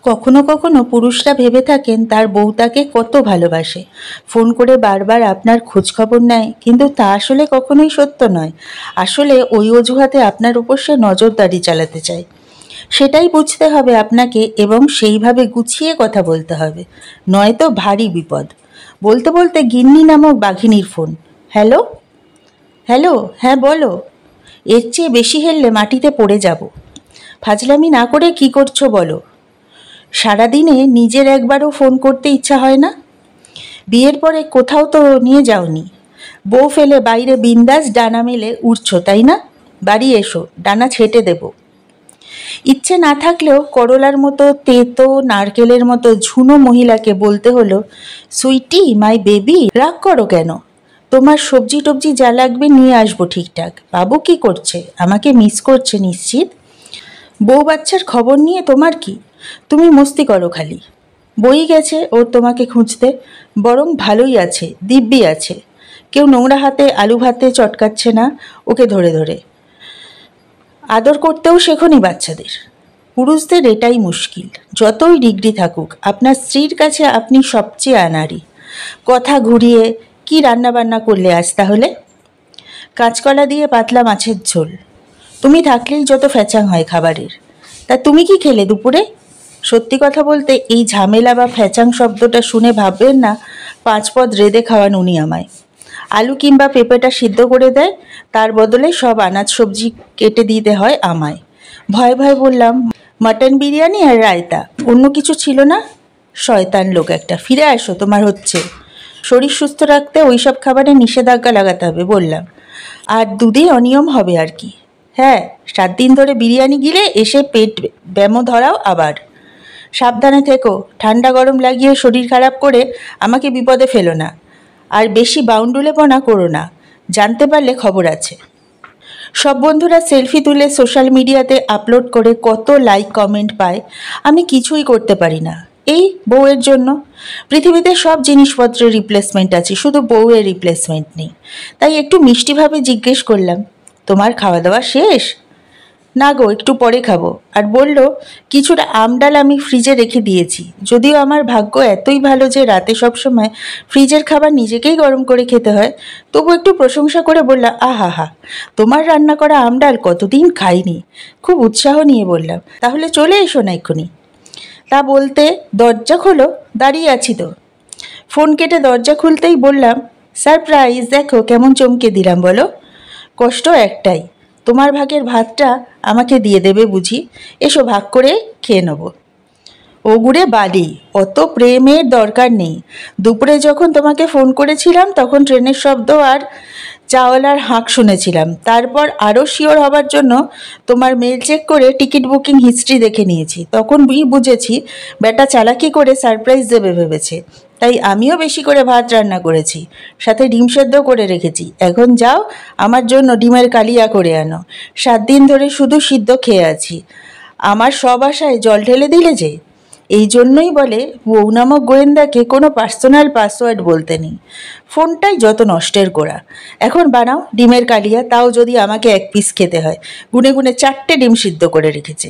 কখনো কখনো পুরুষরা ভেবে থাকেন তার বউ তাকে কত ভালোবাসে, ফোন করে বারবার আপনার খোঁজখবর নেয়, কিন্তু তা আসলে কখনোই সত্য নয়। আসলে ওই অজুহাতে আপনার উপর সে নজরদারি চালাতে চায়। সেটাই বুঝতে হবে আপনাকে এবং সেইভাবে গুছিয়ে কথা বলতে হবে, নয়তো ভারী বিপদ। বলতে বলতে গিন্নি নামক বাঘিনীর ফোন। হ্যালো? হ্যালো, হ্যাঁ বলো। এর চেয়ে বেশি হেললে মাটিতে পড়ে যাব। ফাজলামি না করে কি করছো বলো। সারাদিনে নিজের একবারও ফোন করতে ইচ্ছা হয় না? বিয়ের পরে কোথাও তো নিয়ে যাওনি। বউ ফেলে বাইরে বিন্দাস ডানা মেলে উড়ছো, তাই না? বাড়ি এসো, ডানা ছেটে দেব। ইচ্ছে না থাকলেও করলার মতো তেতো নারকেলের মতো ঝুনো মহিলাকে বলতে হলো, সুইটি মাই বেবি, রাগ করো কেন? তোমার সবজি টবজি যা লাগবে নিয়ে আসবো ঠিকঠাক। বাবু কি করছে? আমাকে মিস করছে নিশ্চিত। বউ বাচ্চার খবর নিয়ে তোমার কি? তুমি মস্তি করো খালি। বই গেছে ওর তোমাকে খুঁজতে। বরং ভালোই আছে, দিব্যি আছে। কেউ নোংরা হাতে আলু ভাতে চটকাচ্ছে না ওকে ধরে ধরে। আদর করতেও শেখনি বাচ্চাদের। পুরুষদের এটাই মুশকিল। যতই ডিগ্রি থাকুক, আপনার স্ত্রীর কাছে আপনি সবচেয়ে আনাড়ি। কথা ঘুরিয়ে, কি রান্না বান্না করলে আজ তাহলে? কাঁচকলা দিয়ে পাতলা মাছের ঝোল। তুমি থাকলেই যত ফ্যাচাং হয় খাবারের। তা তুমি কি খেলে দুপুরে? সত্যি কথা বলতে এই ঝামেলা বা ফ্যাচাং শব্দটা শুনে ভাববেন না 5 পদ রেঁধে খাওয়ান উনি আমায়। আলু কিংবা পেঁপেটা সিদ্ধ করে দেয়, তার বদলে সব আনাজ সবজি কেটে দিতে হয় আমায়। ভয়ে ভয়ে বললাম, মাটন বিরিয়ানি আর রায়তা, অন্য কিছু ছিল না? শয়তান লোক একটা, ফিরে আসো, তোমার হচ্ছে। শরীর সুস্থ রাখতে ওইসব খাবারে নিষেধাজ্ঞা লাগাতে হবে বললাম। আর 2 দিন অনিয়ম হবে আর কি। হ্যাঁ, 7 দিন ধরে বিরিয়ানি গিলে এসে পেট ব্যামো ধরাও আবার। সাবধানে থেকো, ঠান্ডা গরম লাগিয়ে শরীর খারাপ করে আমাকে বিপদে ফেলো না। আর বেশি বাউন্ডুলেপনা করো না, জানতে পারলে খবর আছে। সব বন্ধুরা সেলফি তুলে সোশ্যাল মিডিয়াতে আপলোড করে কত লাইক কমেন্ট পায়, আমি কিছুই করতে পারি না। এই বউয়ের জন্য। পৃথিবীতে সব জিনিসপত্রের রিপ্লেসমেন্ট আছে, শুধু বউয়ের রিপ্লেসমেন্ট নেই। তাই একটু মিষ্টিভাবে জিজ্ঞেস করলাম, তোমার খাওয়া দাওয়া শেষ? না গো, একটু পরে খাবো। আর বলল, কিছুটা আমডাল আমি ফ্রিজে রেখে দিয়েছি। যদিও আমার ভাগ্য এতই ভালো যে রাতে সবসময় ফ্রিজের খাবার নিজেকেই গরম করে খেতে হয়, তবু একটু প্রশংসা করে বললাম, আহা হা, তোমার রান্না করা আমডাল কতদিন খাইনি। খুব উৎসাহ নিয়ে বললাম, তাহলে চলে এসো না এক্ষুনি। তা বলতে দরজা খোলো, দাঁড়িয়ে আছি তো। ফোন কেটে দরজা খুলতেই বললাম, সারপ্রাইজ, দেখো কেমন চমকে দিলাম বলো। কষ্ট একটাই, তোমার ভাগের ভাতটা আমাকে দিয়ে দেবে বুঝি। এসো ভাগ করে খেয়ে নেব। ওগুড়ে বালি, অত প্রেমের দরকার নেই। দুপুরে যখন তোমাকে ফোন করেছিলাম তখন ট্রেনের শব্দ আর চাওয়ালার হাঁক শুনেছিলাম। তারপর আরও শিওর হবার জন্য তোমার মেল চেক করে টিকিট বুকিং হিস্ট্রি দেখে নিয়েছি। তখন বুঝেছি বেটা চালাকি করে সারপ্রাইজ দেবে ভেবেছে। তাই আমিও বেশি করে ভাত রান্না করেছি, সাথে ডিম সেদ্ধ করে রেখেছি। এখন যাও, আমার জন্য ডিমের কালিয়া করে আনো। 7 দিন ধরে শুধু সিদ্ধ খেয়ে আছি। আমার সব আশায় জল ঢেলে দিলে যে। এই জন্যই বলে বউ নামক গোয়েন্দাকে কোনো পার্সোনাল পাসওয়ার্ড বলতে নেই। ফোনটাই যত নষ্টের গোড়া। এখন বানাও ডিমের কালিয়া, তাও যদি আমাকে 1 পিস খেতে হয়। গুনে গুনে 4টে ডিম সিদ্ধ করে রেখেছে।